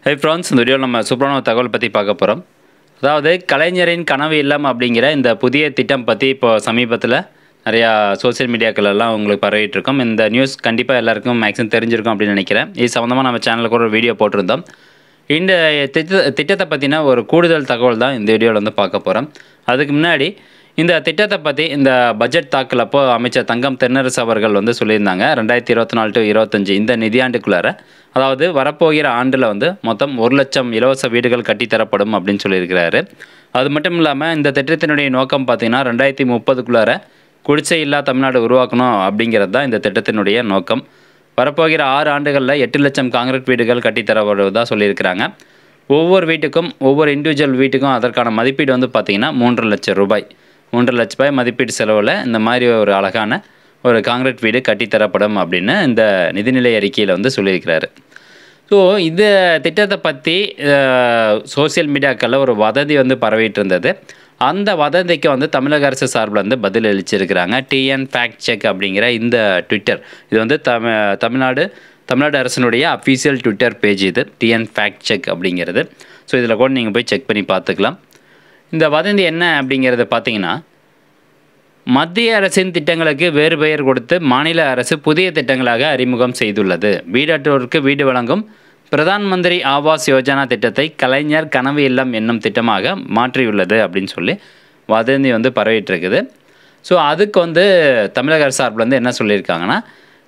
Hi friends, இந்த வீடியோவில் நம்ம சூப்பரான ஒரு தகவல் பற்றி பார்க்க போகிறோம். அதாவது கலைஞரின் கனவு இல்லம் அப்படிங்கிற இந்த புதிய திட்டம் பற்றி இப்போ சமீபத்தில் நிறையா சோசியல் மீடியாக்களெல்லாம் உங்களுக்கு பரவிட்டு இருக்கோம். இந்த நியூஸ் கண்டிப்பாக எல்லாருக்கும் மேக்ஸிமம் தெரிஞ்சிருக்கும் அப்படின்னு நினைக்கிறேன். இது சம்மந்தமாக நம்ம சேனலில் கூட ஒரு வீடியோ போட்டிருந்தோம். இந்த திட்டத்தை பற்றின ஒரு கூடுதல் தகவல் தான் இந்த வீடியோவில் வந்து பார்க்க போகிறோம். அதுக்கு முன்னாடி இந்த திட்டத்தை பற்றி இந்த பட்ஜெட் தாக்கல் அப்போ அமைச்சர் தங்கம் தென்னரசு அவர்கள் வந்து சொல்லியிருந்தாங்க. 2024 to 25 இந்த நிதியாண்டுக்குள்ளார, அதாவது வரப்போகிற ஆண்டில் வந்து மொத்தம் 1 லட்சம் இலவச வீடுகள் கட்டித்தரப்படும் அப்படின்னு சொல்லியிருக்கிறாரு. அது மட்டும் இல்லாமல் இந்த திட்டத்தினுடைய நோக்கம் பார்த்திங்கன்னா 2030க்குள்ளார குடிசை இல்லா தமிழ்நாடு உருவாக்கணும் அப்படிங்கிறது தான் இந்த திட்டத்தினுடைய நோக்கம். வரப்போகிற 6 ஆண்டுகளில் 8 லட்சம் காங்கிரீட் வீடுகள் கட்டித்தரப்படுவதாக சொல்லியிருக்கிறாங்க. ஒவ்வொரு வீட்டுக்கும், ஒவ்வொரு இண்டிவிஜுவல் வீட்டுக்கும் அதற்கான மதிப்பீடு வந்து பார்த்திங்கன்னா 3.5 லட்சம் ரூபாய். 3.5 லட்ச ரூபாய் மதிப்பீடு செலவில் இந்த மாதிரி ஒரு அழகான ஒரு காங்கிரீட் வீடு கட்டித்தரப்படும் அப்படின்னு இந்த நிதிநிலை அறிக்கையில் வந்து சொல்லியிருக்கிறாரு. ஸோ இந்த திட்டத்தை பற்றி சோசியல் மீடியாக்களில் ஒரு வதந்தி வந்து பரவிட்டு இருந்தது. அந்த வதந்திக்கு வந்து தமிழக அரசு சார்பில் வந்து பதில் அளிச்சிருக்கிறாங்க. டிஎன் ஃபேக்ட் செக் அப்படிங்கிற இந்த ட்விட்டர், இது வந்து தமிழ்நாடு அரசினுடைய அஃபீஷியல் ட்விட்டர் பேஜ், இது டிஎன் ஃபேக்ட் செக் அப்படிங்கிறது. ஸோ இதில் கூட நீங்கள் போய் செக் பண்ணி பார்த்துக்கலாம். இந்த வதந்தி என்ன அப்படிங்கிறத பார்த்தீங்கன்னா, மத்திய அரசின் திட்டங்களுக்கு வேறு பெயர் கொடுத்து மாநில அரசு புதிய திட்டங்களாக அறிமுகம் செய்துள்ளது. வீடற்றோருக்கு வீடு வழங்கும் பிரதான் மந்திரி ஆவாஸ் யோஜனா திட்டத்தை கலைஞர் கனவு இல்லம் என்னும் திட்டமாக மாற்றியுள்ளது அப்படின்னு சொல்லி வதந்தி வந்து பரவிட்டு இருக்குது. ஸோ அதுக்கு வந்து தமிழக அரசு சார்பில் வந்து என்ன சொல்லியிருக்காங்கன்னா,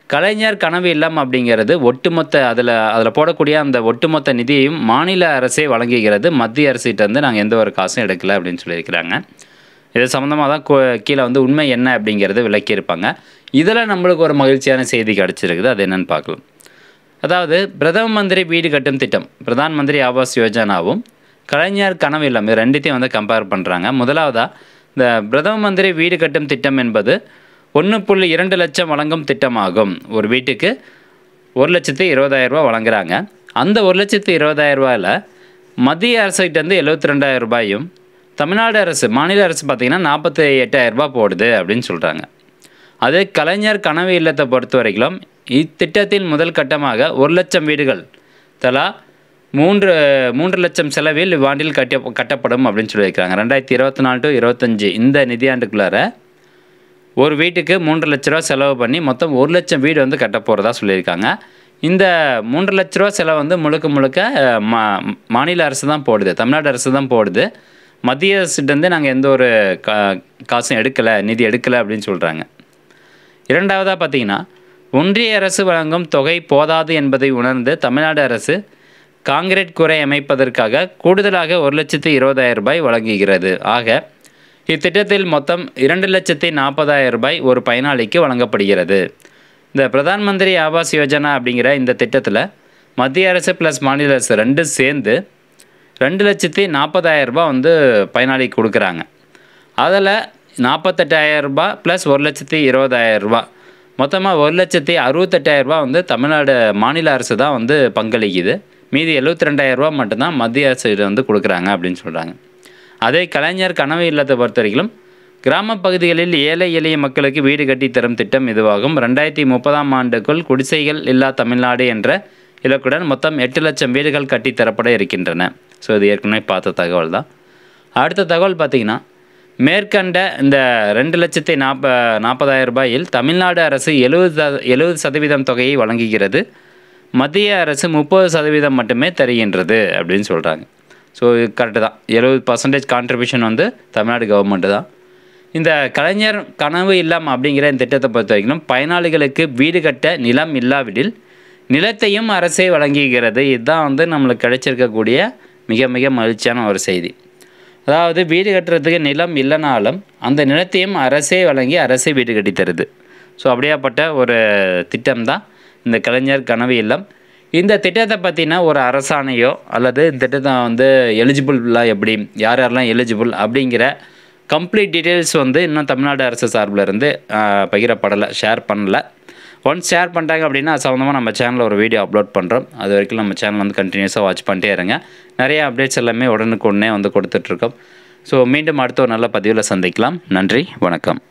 கலைஞர் கனவு இல்லம் அப்படிங்கிறது ஒட்டுமொத்த அதில் போடக்கூடிய அந்த ஒட்டுமொத்த நிதியையும் மாநில அரசே வழங்குகிறது. மத்திய அரசிட்டேருந்து நாங்கள் எந்த ஒரு காசும் எடுக்கலை அப்படின்னு சொல்லியிருக்கிறாங்க. இது சம்மந்தமாக தான் கீழே வந்து உண்மை என்ன அப்படிங்கிறது விளக்கியிருப்பாங்க. இதில் நம்மளுக்கு ஒரு மகிழ்ச்சியான செய்தி கிடச்சிருக்குது. அது என்னென்னு பார்க்கலாம். அதாவது பிரதம மந்திரி வீடு கட்டும் திட்டம், பிரதான் மந்திரி ஆவாஸ் யோஜனாவும் கலைஞர் கனவு இல்லம், இது ரெண்டுத்தையும் வந்து கம்பேர் பண்ணுறாங்க. முதலாவதாக இந்த பிரதம மந்திரி வீடு கட்டும் திட்டம் என்பது 1.2 லட்சம் வழங்கும் திட்டமாகும். ஒரு வீட்டுக்கு 1,20,000 ரூபா வழங்குறாங்க. அந்த 1,20,000 ரூபாயில் மத்திய அரசுகிட்டேருந்து 72,000 ரூபாயும், தமிழ்நாடு அரசு, மாநில அரசு பார்த்திங்கன்னா 48,000 ரூபா போடுது அப்படின்னு சொல்கிறாங்க. அது கலைஞர் கனவு இல்லத்தை பொறுத்த வரைக்கும் இத்திட்டத்தின் முதல் கட்டமாக 1 லட்சம் வீடுகள் தலா 3 லட்சம் செலவில் இவ்வாண்டில் கட்டப்படும் அப்படின்னு சொல்லியிருக்கிறாங்க. 2024 to 25 இந்த நிதியாண்டுக்குள்ளார ஒரு வீட்டுக்கு 3 லட்ச ரூபா செலவு பண்ணி மொத்தம் 1 லட்சம் வீடு வந்து கட்ட போகிறதா சொல்லியிருக்காங்க. இந்த 3 லட்ச ரூபா செலவு வந்து முழுக்க மாநில அரசு தான் போடுது, தமிழ்நாடு அரசு தான் போடுது. மத்திய அரசுகிட்டேருந்து நாங்கள் எந்த ஒரு காசும் நிதி எடுக்கலை அப்படின்னு சொல்கிறாங்க. இரண்டாவதாக பார்த்திங்கன்னா, ஒன்றிய அரசு வழங்கும் தொகை போதாது என்பதை உணர்ந்து தமிழ்நாடு அரசு காங்கிரீட் குறை அமைப்பதற்காக கூடுதலாக 1,20,000 ரூபாய் வழங்குகிறது. ஆக இத்திட்டத்தில் மொத்தம் 2,40,000 ரூபாய் ஒரு பயனாளிக்கு வழங்கப்படுகிறது. இந்த பிரதான் மந்திரி ஆவாஸ் யோஜனா அப்படிங்கிற இந்த திட்டத்தில் மத்திய அரசு ப்ளஸ் மாநில அரசு ரெண்டும் சேர்ந்து 2,40,000 ரூபாய் வந்து பயனாளிக்கு கொடுக்குறாங்க. அதில் 48,000 ரூபாய் ப்ளஸ் 1,20,000 ரூபாய், மொத்தமாக 1,68,000 ரூபாய் வந்து தமிழ்நாடு மாநில அரசு தான் வந்து பங்களிக்குது. மீதி 72,000 ரூபாய் மட்டும்தான் மத்திய அரசு வந்து கொடுக்குறாங்க அப்படின்னு சொல்கிறாங்க. அதே கலைஞர் கனவு இல்லத்தை பொறுத்த வரைக்கும் கிராம பகுதிகளில் ஏழை எளிய மக்களுக்கு வீடு கட்டி தரும் திட்டம் இதுவாகும். 2030ஆம் ஆண்டுக்குள் குடிசைகள் இல்லா தமிழ்நாடு என்ற இலக்குடன் மொத்தம் 8 லட்சம் வீடுகள் கட்டித்தரப்பட இருக்கின்றன. ஸோ இது ஏற்கனவே பார்த்த தகவல் தான். அடுத்த தகவல் பார்த்திங்கன்னா, மேற்கண்ட இந்த 2,40,000 ரூபாயில் தமிழ்நாடு அரசு 70% தொகையை வழங்குகிறது. மத்திய அரசு 30% மட்டுமே தருகின்றது அப்படின்னு சொல்கிறாங்க. ஸோ இது கரெக்டு தான். 70% கான்ட்ரிபியூஷன் வந்து தமிழ்நாடு கவர்மெண்ட்டு தான். இந்த கலைஞர் கனவு இல்லம் அப்படிங்கிற இந்த திட்டத்தை பொறுத்த வரைக்கும் பயனாளிகளுக்கு வீடு கட்ட நிலம் இல்லாவிடில் நிலத்தையும் அரசே வழங்குகிறது. இதுதான் வந்து நம்மளுக்கு கிடைச்சிருக்கக்கூடிய மிக மிக மகிழ்ச்சியான ஒரு செய்தி. அதாவது வீடு கட்டுறதுக்கு நிலம் இல்லைனாலும் அந்த நிலத்தையும் அரசே வழங்கி அரசே வீடு கட்டி தருது. ஸோ அப்படியாப்பட்ட ஒரு திட்டம் தான் இந்த கலைஞர் கனவு இல்லம். இந்த திட்டத்தை பற்றினா ஒரு அரசாணையோ அல்லது இந்த திட்டத்தை வந்து எலிஜிபிளாக எப்படி, யாரெல்லாம் எலிஜிபிள் அப்படிங்கிற கம்ப்ளீட் டீட்டெயில்ஸ் வந்து இன்னும் தமிழ்நாடு அரசு சார்பில் இருந்து பகிரப்படலை, ஷேர் பண்ணலை. ஒன்ஸ் ஷேர் பண்ணிட்டாங்க அப்படின்னா அது சம்மந்தமாக நம்ம சேனலில் ஒரு வீடியோ அப்லோட் பண்ணுறோம். அது வரைக்கும் நம்ம சேனல் வந்து கண்டினியூஸாக வாட்ச் பண்ணிட்டே இருங்க. நிறைய அப்டேட்ஸ் எல்லாமே உடனுக்குடனே வந்து கொடுத்துட்ருக்கோம். ஸோ மீண்டும் அடுத்த ஒரு நல்ல பதிவில் சந்திக்கலாம். நன்றி, வணக்கம்.